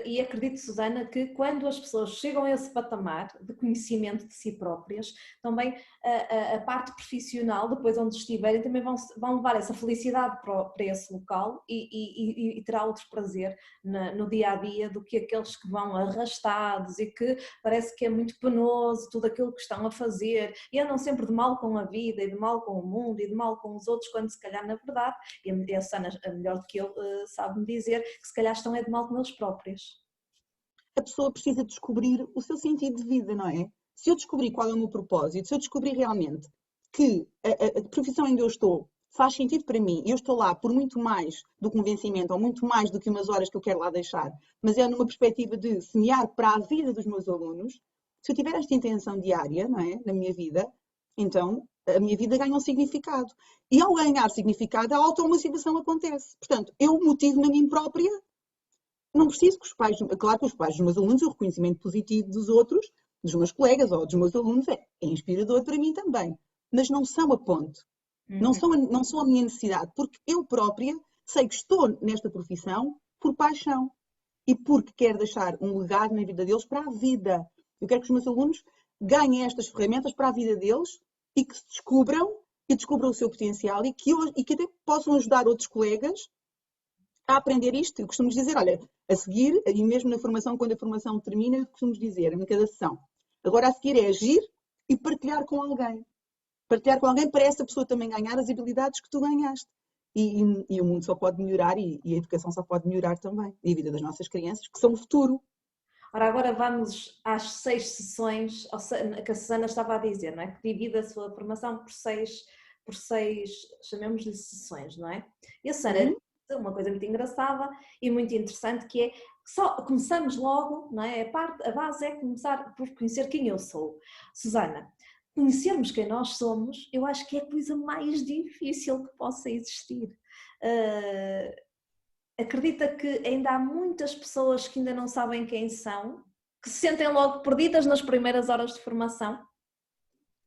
E acredito, Susana, que quando as pessoas chegam a esse patamar de conhecimento de si próprias, também a parte profissional, depois onde estiverem, também vão levar essa felicidade para esse local e terá outro prazer no dia a dia do que aqueles que vão arrastados e que parece que é muito penoso tudo aquilo que estão a fazer e andam sempre de mal com a vida e de mal com o mundo e de mal com os outros, quando se calhar na verdade, e a Susana, melhor do que eu, sabe-me dizer que se calhar estão de mal com eles próprios. A pessoa precisa descobrir o seu sentido de vida, não é? Se eu descobrir qual é o meu propósito, se eu descobrir realmente que a profissão onde eu estou faz sentido para mim e eu estou lá por muito mais do que um vencimento ou muito mais do que umas horas que eu quero lá deixar, mas é numa perspectiva de semear para a vida dos meus alunos, se eu tiver esta intenção diária, não é, na minha vida, então a minha vida ganha um significado. E ao ganhar significado, a automotivação acontece. Portanto, eu motivo-me a mim própria. Não preciso que os pais, claro que os pais dos meus alunos, o reconhecimento positivo dos outros, dos meus colegas ou dos meus alunos é inspirador para mim também. Mas não são a ponte. Não são a minha necessidade, porque eu própria sei que estou nesta profissão por paixão e porque quero deixar um legado na vida deles para a vida. Eu quero que os meus alunos ganhem estas ferramentas para a vida deles e que se descubram o seu potencial e que até possam ajudar outros colegas a aprender isto. Eu costumo dizer, olha, a seguir, e mesmo na formação, quando a formação termina, eu costumo dizer, em cada sessão, agora a seguir é agir e partilhar com alguém. Partilhar com alguém para essa pessoa também ganhar as habilidades que tu ganhaste. E o mundo só pode melhorar e a educação só pode melhorar também. E a vida das nossas crianças, que são o futuro. Ora, agora vamos às 6 sessões que a Susana estava a dizer, não é? Que divide a sua formação por seis, chamemos-lhe sessões, não é? E a Susana disse uma coisa muito engraçada e muito interessante, que é que só começamos logo, não é? A base é começar por conhecer quem eu sou. Susana, conhecermos quem nós somos, eu acho que é a coisa mais difícil que possa existir. Acredita que ainda há muitas pessoas que ainda não sabem quem são, que se sentem logo perdidas nas primeiras horas de formação?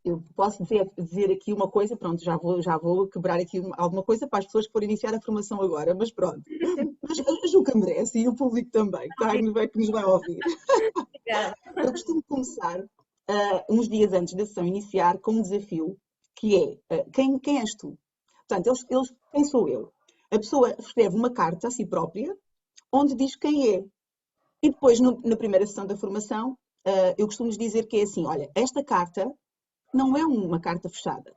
Eu posso dizer aqui uma coisa, pronto, já vou quebrar aqui alguma coisa para as pessoas que forem iniciar a formação agora, mas pronto. Mas a Juca merece e o público também, que nos vai ouvir. Obrigada. Eu costumo começar uns dias antes da sessão iniciar com um desafio, que é quem és tu? Portanto, quem sou eu? A pessoa escreve uma carta a si própria, onde diz quem é. E depois, na primeira sessão da formação, eu costumo dizer que é assim, olha, esta carta não é uma carta fechada.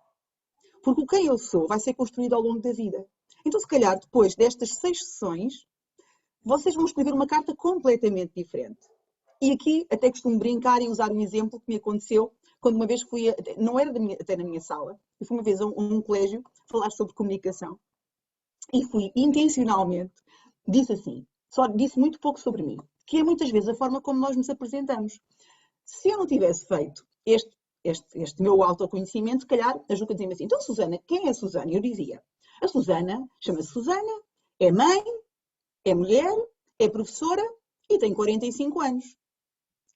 Porque o quem eu sou vai ser construído ao longo da vida. Então, se calhar, depois destas 6 sessões, vocês vão escrever uma carta completamente diferente. E aqui até costumo brincar e usar um exemplo que me aconteceu quando uma vez fui, não era até na minha sala, eu fui uma vez a um colégio falar sobre comunicação. E fui intencionalmente, disse muito pouco sobre mim, que é muitas vezes a forma como nós nos apresentamos. Se eu não tivesse feito este meu autoconhecimento, se calhar a Juca dizia-me assim, então Susana, quem é a Susana? Eu dizia, a Susana chama-se Susana, é mãe, é mulher, é professora e tem 45 anos.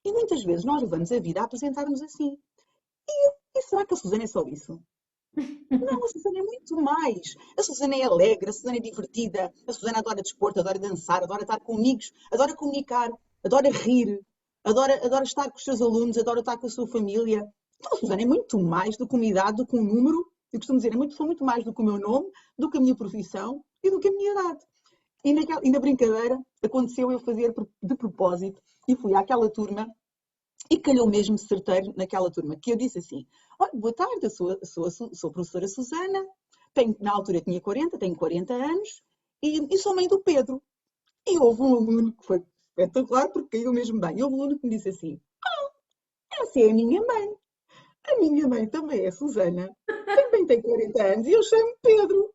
E muitas vezes nós levamos a vida a apresentar-nos assim. E será que a Susana é só isso? Não, a Susana é muito mais. A Susana é alegre, a Susana é divertida, a Susana adora desporto, adora dançar, adora estar com amigos, adora comunicar, adora rir, adora estar com os seus alunos, adora estar com a sua família. Então a Susana é muito mais do que uma idade, do que um número. Eu costumo dizer, sou muito mais do que o meu nome, do que a minha profissão e do que a minha idade. E na brincadeira aconteceu eu fazer de propósito e fui àquela turma e calhou mesmo certeiro naquela turma, que eu disse assim, olha, boa tarde, eu sou a professora Susana, na altura tinha 40, tenho 40 anos e sou mãe do Pedro. E houve um aluno que foi espetacular porque caiu mesmo bem. E houve um aluno que me disse assim, essa é a minha mãe. A minha mãe também é Susana, também tem 40 anos e eu chamo Pedro.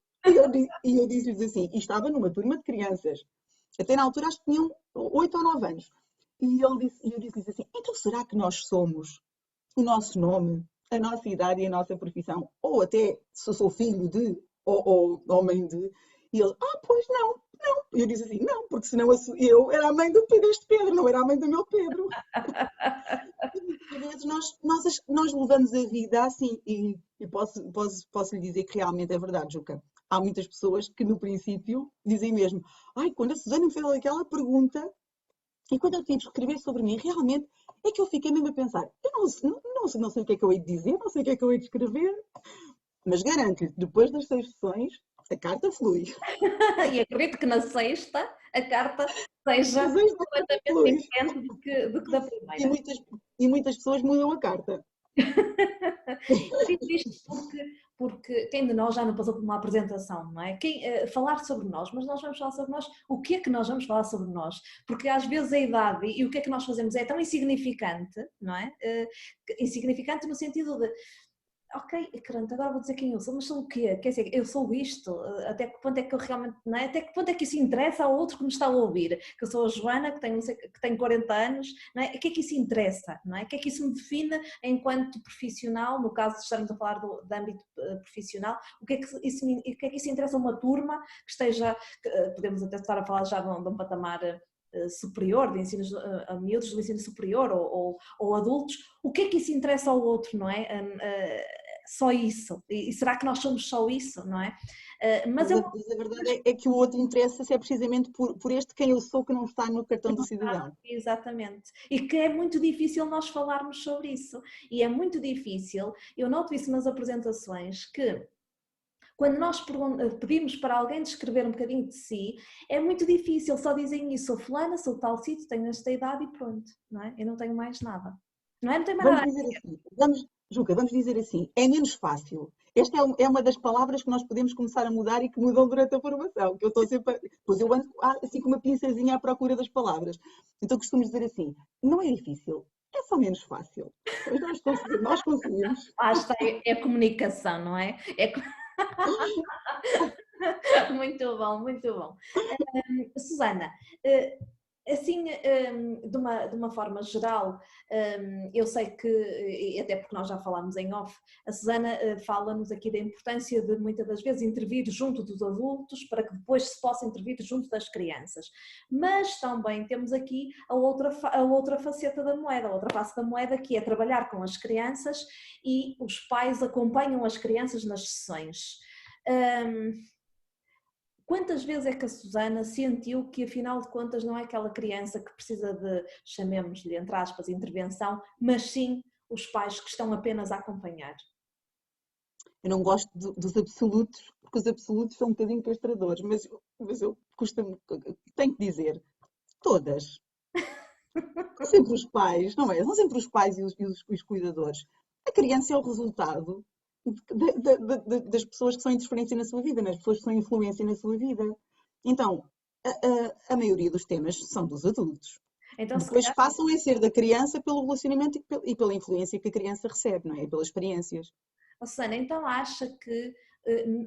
E eu disse-lhes assim, e estava numa turma de crianças, até na altura acho que tinham 8 ou 9 anos. E eu disse-lhes assim, então será que nós somos o nosso nome, a nossa idade e a nossa profissão? Ou até se eu sou filho de, ou mãe de? E ele, pois não, E eu disse assim, não, porque senão eu era a mãe deste Pedro, não era a mãe do meu Pedro. E às vezes nós levamos a vida assim, e posso lhe dizer que realmente é verdade, Juca. Há muitas pessoas que no princípio dizem mesmo, ai, quando a Susana me fez aquela pergunta, e quando eu tive que escrever sobre mim, realmente é que eu fiquei mesmo a pensar, eu não sei o que é que eu hei de dizer, não sei o que é que eu hei de escrever, mas garanto-lhe, depois das 6 sessões, a carta flui. E acredito que na sexta a carta seja Mas hoje a carta completamente flui. diferente do que da E primeira. muitas pessoas mudam a carta. Eu digo isto porque quem de nós já não passou por uma apresentação, não é? Falar sobre nós, mas nós vamos falar sobre nós, o que é que nós vamos falar sobre nós? Porque às vezes a idade e o que é que nós fazemos é tão insignificante, não é? Insignificante no sentido de ok, caramba, agora vou dizer quem eu sou, mas sou o quê? Quer dizer, eu sou isto, até que ponto é que eu realmente, não é? Até que ponto é que isso interessa ao outro que me está a ouvir? Que eu sou a Joana, que tenho, que tenho 40 anos, não é? O que é que isso interessa, não é? O que é que isso me define enquanto profissional, no caso de estarmos a falar do âmbito profissional, o que é que isso interessa a uma turma que esteja, podemos até estar a falar já de um patamar superior, de ensino a miúdos do ensino superior ou adultos, o que é que isso interessa ao outro, não é? Só isso. E será que nós somos só isso, não é? Mas Mas a verdade é que o outro interessa-se é precisamente por este quem eu sou que não está no cartão do cidadão. exatamente. E que é muito difícil nós falarmos sobre isso. E é muito difícil, eu noto isso nas apresentações, que quando nós pedimos para alguém descrever um bocadinho de si, é muito difícil, só dizem isso, sou fulana, sou tal sítio, tenho esta idade e pronto, não é? Eu não tenho mais nada. Não é? Não tenho mais Vamos nada. dizer assim, Juca, vamos dizer assim, é menos fácil. Esta é uma das palavras que nós podemos começar a mudar e que mudam durante a formação, que eu estou sempre, pois eu ando assim com uma pinçazinha à procura das palavras. Então costumo dizer assim, não é difícil, é só menos fácil. Pois nós conseguimos. Lá está, é comunicação, não é? Muito bom, muito bom. Susana, assim, de uma forma geral, eu sei que, e até porque nós já falámos em off, a Susana fala-nos aqui da importância de muitas das vezes intervir junto dos adultos para que depois se possa intervir junto das crianças. Mas também temos aqui a outra faceta da moeda, a outra face da moeda, que é trabalhar com as crianças e os pais acompanham as crianças nas sessões. Quantas vezes é que a Susana sentiu que afinal de contas não é aquela criança que precisa de, chamemos-lhe entre aspas, intervenção, mas sim os pais que estão apenas a acompanhar? Eu não gosto dos absolutos, porque os absolutos são um bocadinho castradores, mas eu tenho que dizer, todas. São sempre os pais, não é? São sempre os pais e os cuidadores. A criança é o resultado das pessoas que são interferência na sua vida, das pessoas que são influência na sua vida. Então, a maioria dos temas são dos adultos. Então, se Depois calhar, passam a ser da criança pelo relacionamento e pela influência que a criança recebe, não é? E pelas experiências. Susana, então acha que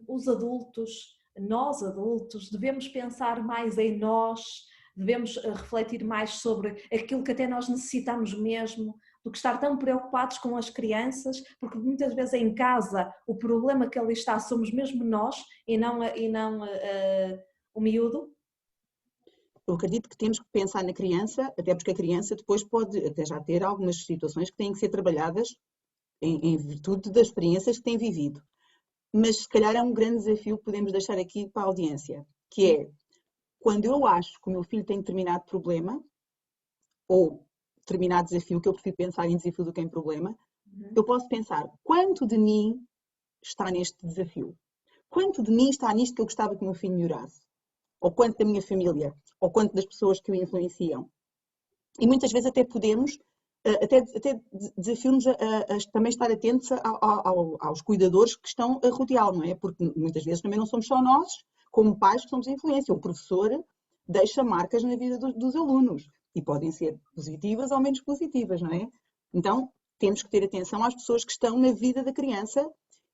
os adultos, nós adultos, devemos pensar mais em nós, devemos refletir mais sobre aquilo que até nós necessitamos mesmo, do que estar tão preocupados com as crianças, porque muitas vezes em casa o problema que ali está somos mesmo nós e não o miúdo? Eu acredito que temos que pensar na criança, até porque a criança depois pode até já ter algumas situações que têm que ser trabalhadas em virtude das experiências que tem vivido. Mas se calhar é um grande desafio que podemos deixar aqui para a audiência, que é quando eu acho que o meu filho tem determinado problema ou determinado desafio, que eu prefiro pensar em desafio do que em problema, eu posso pensar quanto de mim está neste desafio? Quanto de mim está nisto que eu gostava que o meu filho melhorasse? Ou quanto da minha família? Ou quanto das pessoas que o influenciam? E muitas vezes até podemos, até desafio-nos a também estar atentos aos cuidadores que estão a rodeá-lo, não é? Porque muitas vezes também não somos só nós, como pais, que somos influência. O professor deixa marcas na vida dos alunos e podem ser positivas ou menos positivas, não é? Então, temos que ter atenção às pessoas que estão na vida da criança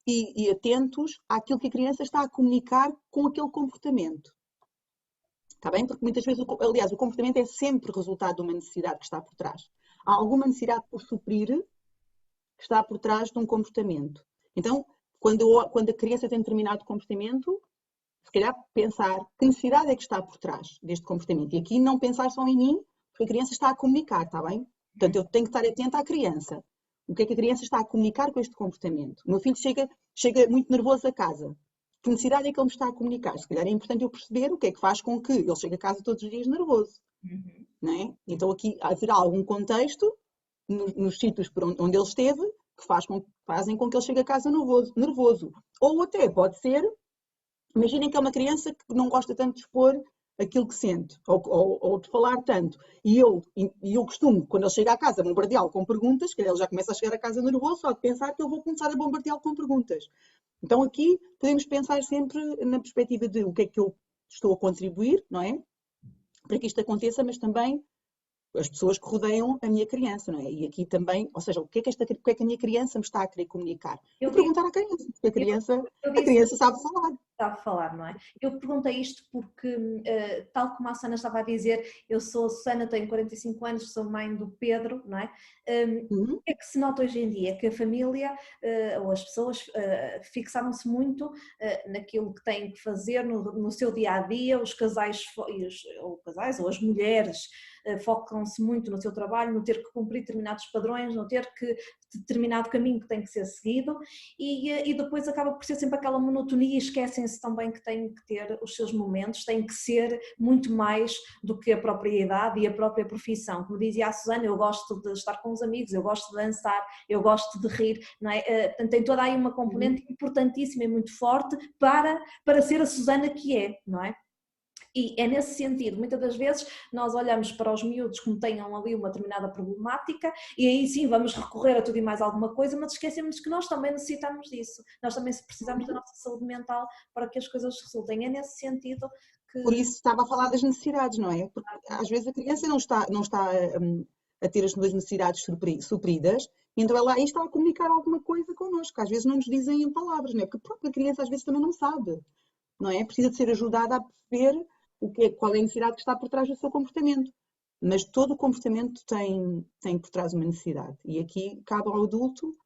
e atentos àquilo que a criança está a comunicar com aquele comportamento. Está bem? Porque muitas vezes, aliás, o comportamento é sempre resultado de uma necessidade que está por trás. Há alguma necessidade por suprir que está por trás de um comportamento. Então, quando a criança tem determinado comportamento, se calhar pensar que necessidade é que está por trás deste comportamento. E aqui não pensar só em mim, porque a criança está a comunicar, está bem? Portanto, eu tenho que estar atenta à criança. O que é que a criança está a comunicar com este comportamento? O meu filho chega muito nervoso a casa. Que necessidade é que ele me está a comunicar? Se calhar é importante eu perceber o que é que faz com que ele chegue a casa todos os dias nervoso. Uhum. Não é? Então aqui haverá algum contexto nos sítios onde ele esteve que fazem com que ele chegue a casa nervoso. Ou até pode ser, imaginem que é uma criança que não gosta tanto de expor aquilo que sente, ou de falar tanto. E eu costumo, quando ele chega a casa, bombardeá-lo com perguntas, que ele já começa a chegar a casa nervoso, só de pensar que eu vou começar a bombardeá-lo com perguntas. Então aqui podemos pensar sempre na perspectiva de o que é que eu estou a contribuir, não é? Para que isto aconteça, mas também as pessoas que rodeiam a minha criança, não é? E aqui também, ou seja, o que é que a minha criança me está a querer comunicar? E perguntar à criança, porque a criança sabe falar. Sabe falar, não é? Eu perguntei isto porque, tal como a Susana estava a dizer, eu sou a Susana, tenho 45 anos, sou mãe do Pedro, não é? O que é que se nota hoje em dia? Que a família ou as pessoas fixaram-se muito naquilo que têm que fazer no seu dia-a-dia, os casais, ou as mulheres focam-se muito no seu trabalho, no ter que cumprir determinados padrões, no ter que determinado caminho que tem que ser seguido e depois acaba por ser sempre aquela monotonia e esquecem-se também que têm que ter os seus momentos, têm que ser muito mais do que a própria idade e a própria profissão. Como dizia a Susana, eu gosto de estar com os amigos, eu gosto de dançar, eu gosto de rir, não é? Tem toda aí uma componente importantíssima e muito forte para ser a Susana que é, não é? E é nesse sentido, muitas das vezes nós olhamos para os miúdos como tenham ali uma determinada problemática e aí sim vamos recorrer a tudo e mais alguma coisa, mas esquecemos que nós também necessitamos disso, nós também precisamos da nossa saúde mental para que as coisas resultem. É nesse sentido que... Por isso estava a falar das necessidades, não é? Porque às vezes a criança não está a ter as suas necessidades supridas, e então ela aí está a comunicar alguma coisa connosco, às vezes não nos dizem em palavras, não é? Porque a própria criança às vezes também não sabe, não é? Precisa de ser ajudada a perceber qual é a necessidade que está por trás do seu comportamento. Mas todo o comportamento tem por trás uma necessidade. E aqui cabe ao adulto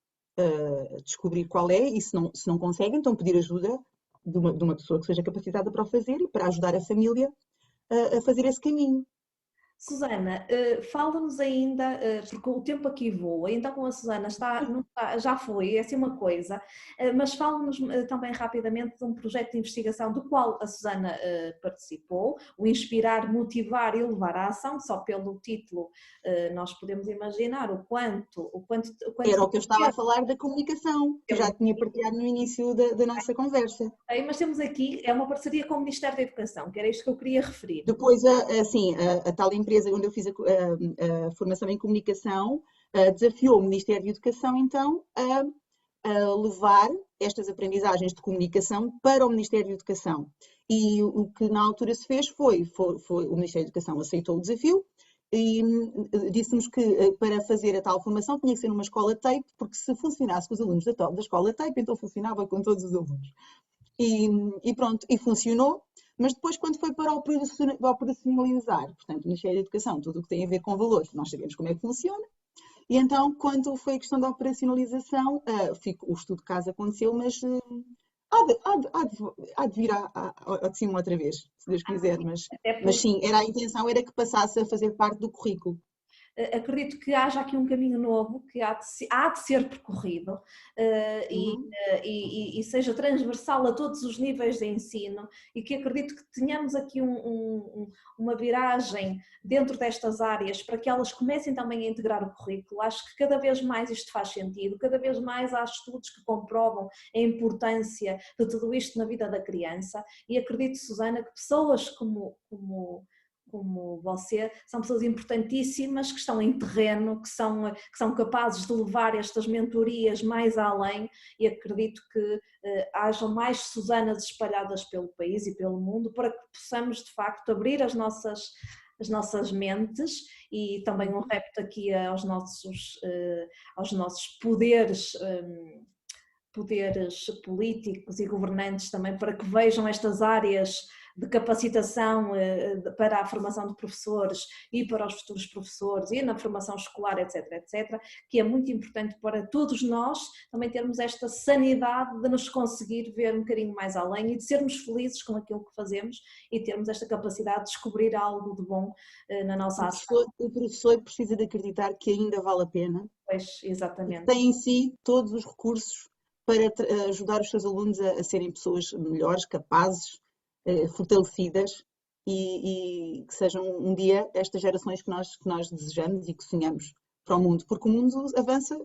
descobrir qual é e se não consegue, então pedir ajuda de uma pessoa que seja capacitada para o fazer e para ajudar a família a fazer esse caminho. Susana, fala-nos ainda, porque o tempo aqui voa, então com a Susana já foi, é assim uma coisa, mas fala-nos também rapidamente de um projeto de investigação do qual a Susana participou, o Inspirar, Motivar e Levar à Ação. Só pelo título nós podemos imaginar o quanto Era o que eu estava a falar da comunicação, que eu já tinha partilhado no início da nossa conversa. Mas temos aqui, é uma parceria com o Ministério da Educação, que era isto que eu queria referir. Depois, assim, a tal empresa onde eu fiz a formação em comunicação desafiou o Ministério da Educação, então, a levar estas aprendizagens de comunicação para o Ministério da Educação. E o que na altura se fez foi o Ministério da Educação aceitou o desafio e disse-nos que para fazer a tal formação tinha que ser numa escola TAPE, porque se funcionasse com os alunos da escola TAPE, então funcionava com todos os alunos. E pronto, e funcionou. Mas depois, quando foi para operacionalizar, portanto, o Ministério da Educação, tudo o que tem a ver com valores, nós sabemos como é que funciona. E então, quando foi a questão da operacionalização, o estudo de caso aconteceu, mas há de vir ao de cima outra vez, se Deus quiser. Mas sim, a intenção era que passasse a fazer parte do currículo. Acredito que haja aqui um caminho novo que há de ser percorrido e seja transversal a todos os níveis de ensino e que acredito que tenhamos aqui uma viragem dentro destas áreas para que elas comecem também a integrar o currículo. Acho que cada vez mais isto faz sentido, cada vez mais há estudos que comprovam a importância de tudo isto na vida da criança e acredito, Susana, que pessoas como você, são pessoas importantíssimas que estão em terreno, que são capazes de levar estas mentorias mais além e acredito que hajam mais Susanas espalhadas pelo país e pelo mundo para que possamos de facto abrir as nossas mentes e também um repto aqui aos nossos poderes políticos e governantes também para que vejam estas áreas de capacitação para a formação de professores e para os futuros professores e na formação escolar, etc, etc, que é muito importante para todos nós também termos esta sanidade de nos conseguir ver um bocadinho mais além e de sermos felizes com aquilo que fazemos e termos esta capacidade de descobrir algo de bom na nossa ação. O professor precisa de acreditar que ainda vale a pena. Pois, exatamente. Tem em si todos os recursos para ajudar os seus alunos a serem pessoas melhores, capazes, fortalecidas e que sejam um dia estas gerações que nós desejamos e que sonhamos para o mundo, porque o mundo avança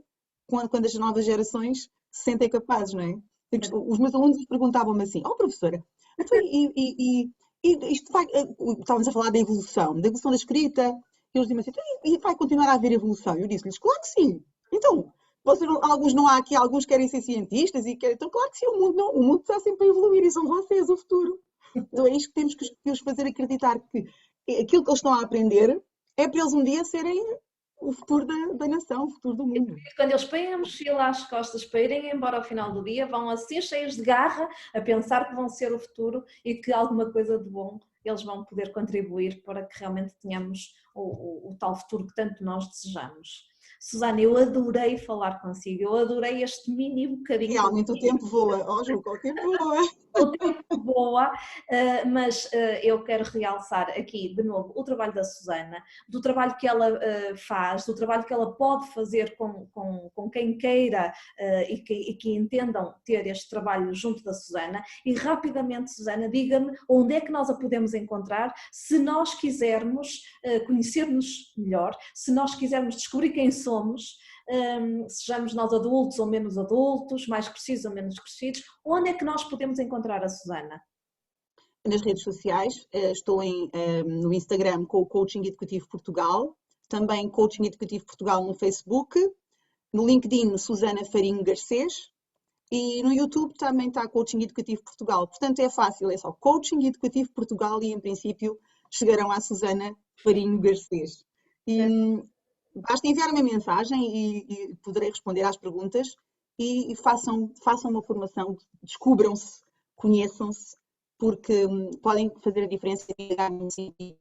quando as novas gerações se sentem capazes, não é? Os meus alunos perguntavam-me assim, professora, então, isto vai, estávamos a falar da evolução da escrita, e eles diziam assim, e vai continuar a haver evolução? Eu disse-lhes, claro que sim. Então, alguns não há aqui, alguns querem ser cientistas e querem, então claro que sim, o mundo está sempre a evoluir e são vocês o futuro. Então é isto que temos que os fazer acreditar que aquilo que eles estão a aprender é para eles um dia serem o futuro da nação, o futuro do mundo. Quando eles põem a mochila às costas para irem embora ao final do dia, vão assim cheios de garra a pensar que vão ser o futuro e que alguma coisa de bom eles vão poder contribuir para que realmente tenhamos o tal futuro que tanto nós desejamos. Susana, eu adorei falar consigo, eu adorei este mini bocadinho. Realmente o tempo voa, Ju, o tempo voa. O tempo voa, mas eu quero realçar aqui de novo o trabalho da Susana, do trabalho que ela faz, do trabalho que ela pode fazer com quem queira e que entendam ter este trabalho junto da Susana. E rapidamente, Susana, diga-me onde é que nós a podemos encontrar se nós quisermos conhecer-nos melhor, se nós quisermos descobrir quem somos, sejamos nós adultos ou menos adultos, mais crescidos ou menos crescidos, onde é que nós podemos encontrar a Susana? Nas redes sociais, estou no Instagram com o Coaching Educativo Portugal, também Coaching Educativo Portugal no Facebook, no LinkedIn Susana Farinho Garcês e no YouTube também está Coaching Educativo Portugal. Portanto é fácil, é só Coaching Educativo Portugal e em princípio chegarão à Susana Farinho Garcês. Basta enviar uma mensagem e poderei responder às perguntas e façam uma formação, descubram-se, conheçam-se, porque podem fazer a diferença e chegar num sentido.